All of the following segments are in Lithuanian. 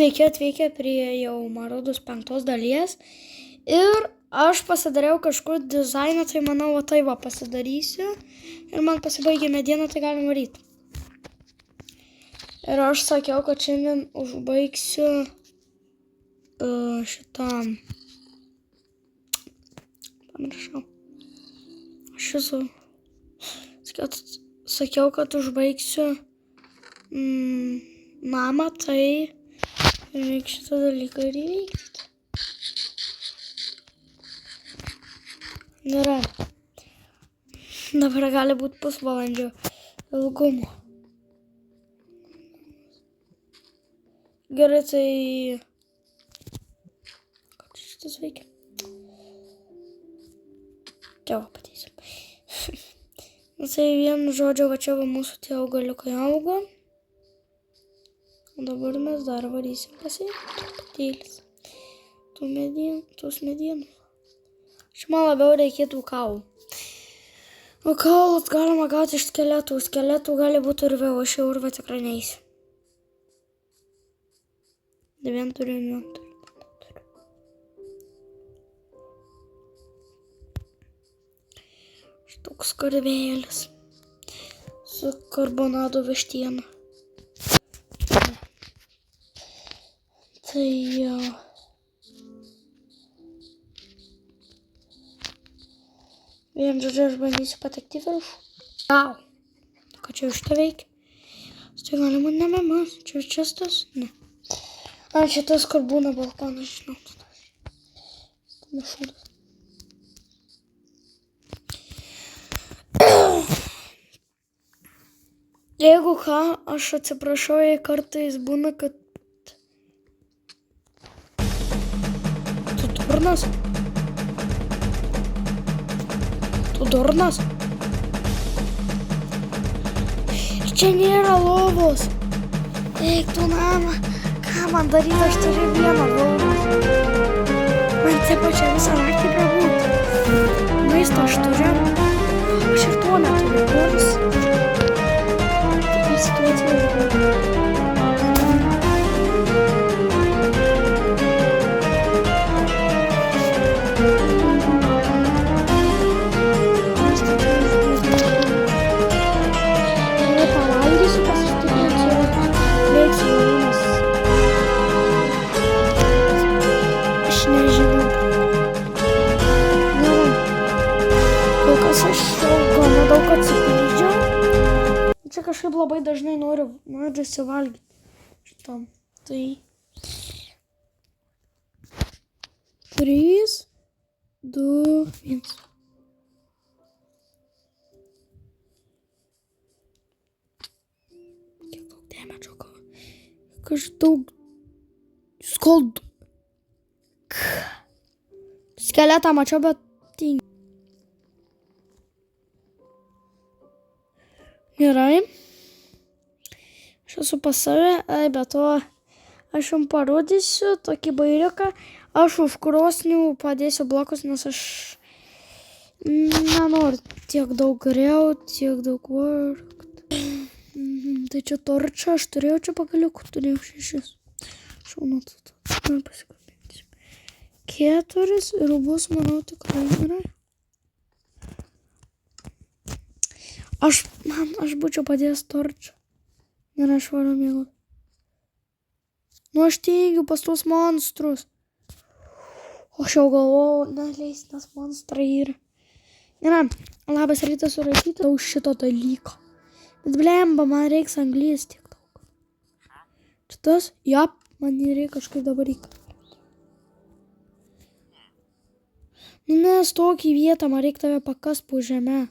Sveiki atvykę prie jau Marodos 5 dalies ir aš pasidariau kažkur dizainą, tai manau, va tai va pasidarysiu ir man pasibaigė mediena, tai galim varyti. Ir aš sakiau, kad šiandien užbaigsiu šitą, pamiršau, sakiau, kad užbaigsiu namą, tai reikia šitą dalyką ir įvykdyti. Gerai. Dabar gali būti pusvalandžio ilgumo. Gerai, tai... Kaip šitas veikia? Čia va pateisim. Tai vienu žodžiu, va čia va mūsų tie augaliukai auga. O dabar mes dar varysim pasiekti truputėlis tos medienos. Man labiau reikėtų kaulų. O kaulus galima gauti iš skeletų. Skeletų gali būti urve, o šį urvę tikrai neįsiu. Inventorių. Štoks karvėlis su karbonado vištiena. Tai jau. Vien žodžiu, aš bandysiu patekti viršų. Gal. Ką čia iš to veikia? Tai gali būt nememas. Čia čestas? Ne. A, čia tas, kur būna balkonas, žinau. Tai šūdas. Jeigu ką, aš atsiprašau, jei kartais būna, kad... Tu durnas? Tu durnas? Čia nėra lovos. Eik tu namą. Ką man daryti, aš turiu vieną lovą. Man taip pačia visą naktį prabūti. Maisto aš turiu. Aš ir to neturiu. Kuris? Tik situacija. Čia kažkaip labai dažnai noriu valgyti šitam. Tai 3, 2, 1. Kiek daug dėmečio, daug skoldų. Skeletą mačiau, bet tingi. Gerai. Aš esu pas save, be to aš jums parodysiu tokį bairiuką. Aš už krosnių padėsiu blokus, nes aš nenoriu tiek daug griauti, tiek daug vargti. Tai čia torčia, aš turėjau čia pagaliukų, turėjau 6. Šaunu, pasikabinsiu. 4 ir bus, manau, tikrai gerai. Aš būčiau padėjęs torčą. Ir aš varu mėgoti. Nu, aš teigiu pas tuos monstrus. O aš jau galvojau, neleis, nes monstrai yra. Nėra, labas rytas surašyti už šito dalyko. Bet blemba, man reiks anglijas tiek daug. Šitas, jop, man nereikia kažkaip dabar reikia. Nu, nes tokį vietą, man reikia tave pakas po žemę.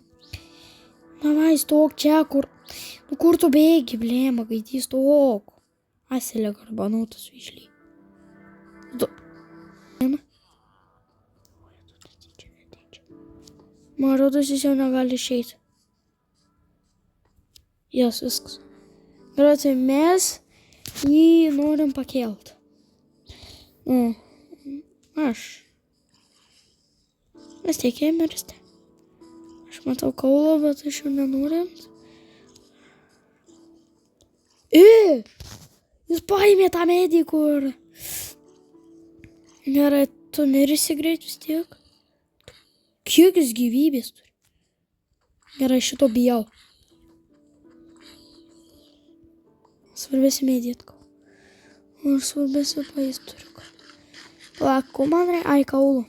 Davai, stok čia, kur tu bėgi, blėma, gaidys, stok. Asilė garbanautas višly. Man rodos, jis jau negali išeiti. Jas, viskas. Gerai, tai mes jį norim pakelt. Mes tiekėjame ristę. Aš matau kaulą, bet aš jau nenoriu. Jis paėmė tą medį, kur... Gerai, tu mirisi greit vis tiek. Kiek jis gyvybės turi? Gerai, šito bijau. Svarbėsi medį atkau. Ir svarbėsi paės turiu. Palauk, ko man reikia? Ai, kaulų.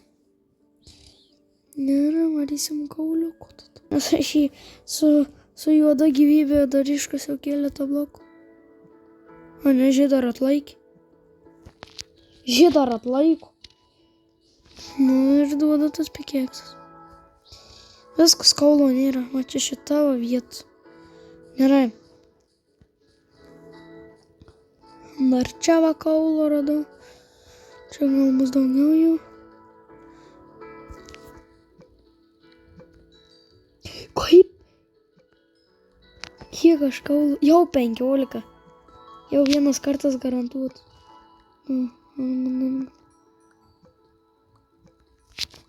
Nėra, varysim kauliukų. Nes aš jį su juoda gyvybė dar iškasiau keletą blokų. O ne, žį dar atlaikė. Žį dar atlaiko. Nu ir duoda tas pikeksas. Viskas kaulo nėra. O čia šita vieta. Gerai. Dar čia va kaulo radau. Čia gal bus daugiau jų. Kaip? Kiek aš kaulų? Jau 15. Jau vienas kartas garantuot. Nu,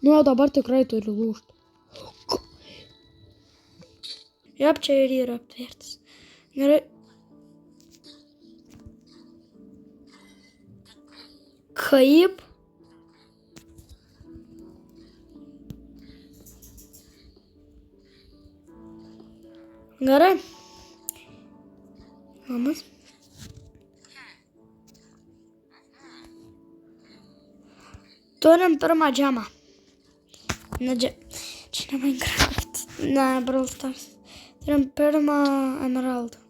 jau dabar tikrai turi lūžti. Jep, čia ir yra aptvertas. Gerai. Kaip? Gerai. Mamas. Turim pirmą džemą. Čia ne Minecraft. Ne, Brawl Stars. Turim pirmą emeraldą.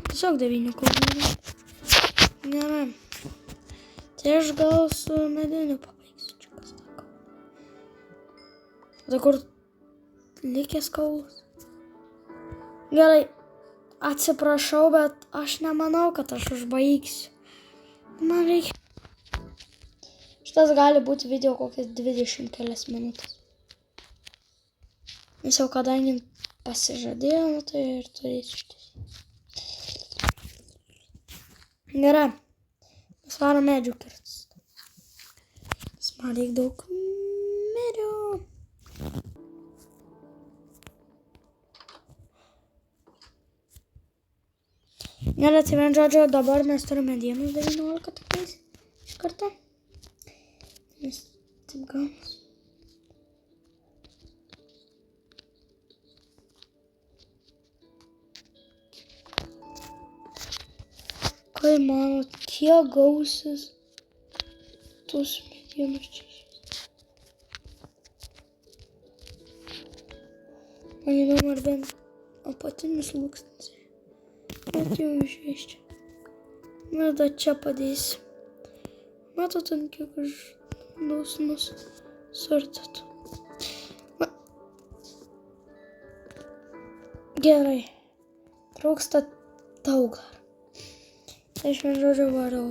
Tiesiog 9 kaulų. Gerai. Tai aš gal su mediniu pabaigsiu. Čia kas tako. Tai kur likęs kaulas. Gerai. Atsiprašau, bet aš nemanau, kad aš užbaigsiu. Man reikia. Šitas gali būti video kokias 20 kelias minutės. Nes jau kadangi pasižadėjau, tai ir turėsiu šitas. Gerai. Mes varom medžių kirtis. Nes man reikia daug medžių. Gerai, tai vien žodžio, dabar mes turime dienus 19 tikrais iš karto. Nes taip gaunas. Kai manot, kiek gausis tos medienos čia? Man įdomu, ar bent apatinis sluoksnis. Bet jau iš čia. Na, da čia padėsiu. Matot, ant kiek aš dosnus surtat. Gerai. Trūksta daug dar. Tai aš vien žodžio varau.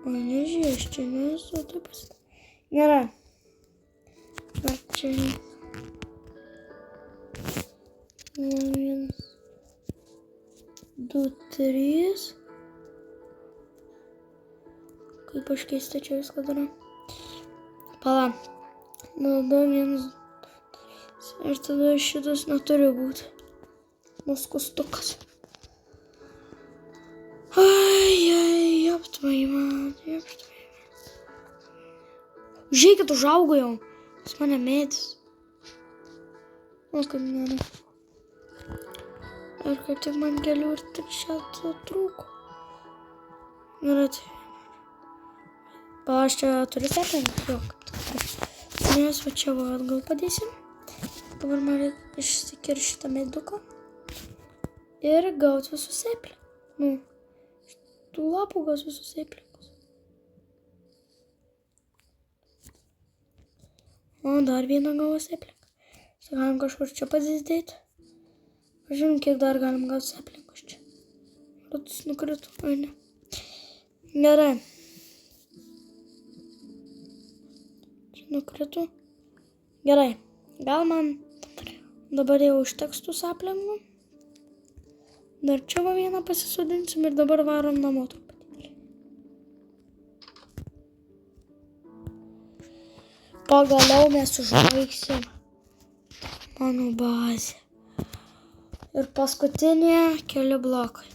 O nežiūrės, čia nesu taip pasitai. Gerai. Dar čia. Vienas. 2, 3. Kaip aš keista čia viską darau. Pala. Nu, 2, 1. Ir tada šitas neturi būti. Nuskustukas. Ai, aptvai man. Žiūrėkit, užaugo jau. Jis mane medis. O, kaip nėra. Ir kaip tik man kelių ir 3 trūko. Gerai, tai. Aš čia turiu seplinį? Jo, kaip tik. Nes va čia va atgal padėsim. Dabar man reikia išsikirti šitą meduką. Ir gauti visus seplinį. Nu, tų lapų gaus visus seplinkus. O, dar vieną gavo seplinką. Galim kažkur čia pasizdėti. Žiūrim, kiek dar galim gauti seplinkus čia. Ratus nukrito, ai ne. Gerai. Čia nukrito. Gerai. Gal man dabar jau užteks tų saplingų. Dar čia va vieną pasisodinsim ir dabar varom namo truputį. Pagaliau mes užbaigsim mano bazę. Ir paskutinė keli blokai.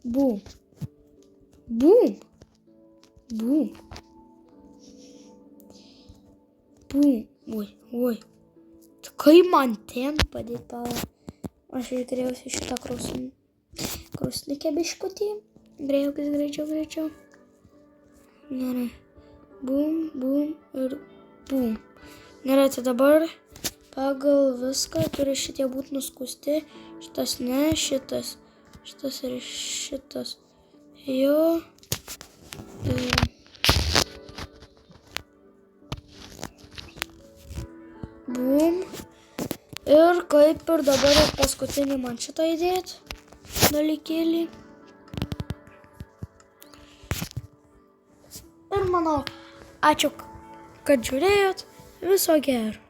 Bum. Bum. Bum. Bum. Oi. Tai kaip man ten padėti palą? Aš išgriausiu šitą krosnikę biškutį. Greičiau. Gerai. Bum ir bum. Gerai, tai dabar pagal viską turi šitie būti nuskusti. Šitas ne, šitas ir šitas. Jo. Bum. Ir kaip ir dabar paskutinį man šitą įdėti dalykėlį. Ir manau, ačiū, kad žiūrėjot. Viso gero.